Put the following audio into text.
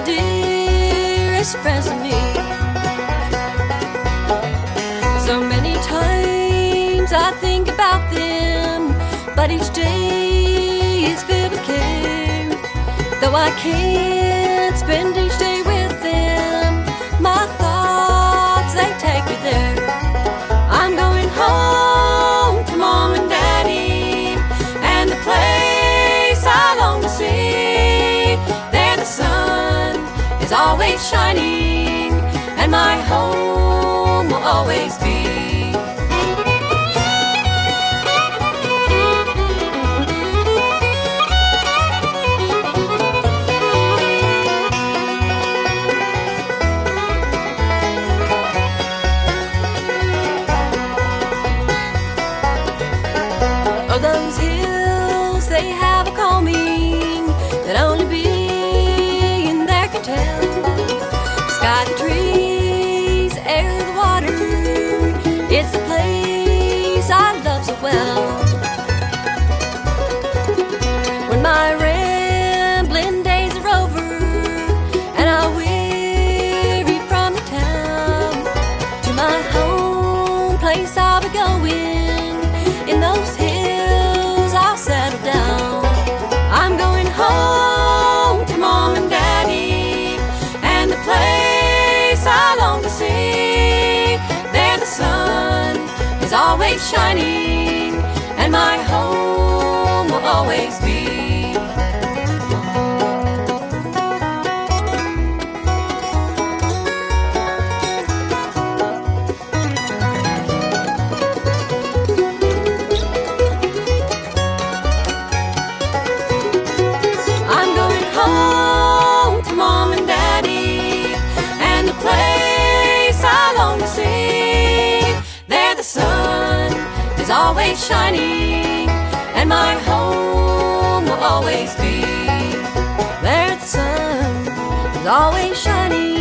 dearest friends to me. So many times I think about them, but each day is filled with care. Though I can't spend each day with them, my thoughts, they take me there. I'm going home to Mom and Daddy, and the place I long to see. There the sun is always shining, and my home will always be. Oh, those hills, they have a calming that only being there can tell. The sky, the trees, the air, the water, it's the place I love so well. When my rambling days are over and I'm weary from the town, to my home place I'll be going. In those hills I'll settle down. I'm going home to Mom and Daddy, and the place I long to see. There the sun is always shining, and my home will always be. Home to Mom and Daddy, and the place I long to see. There the sun is always shining, and my home will always be. There the sun is always shining,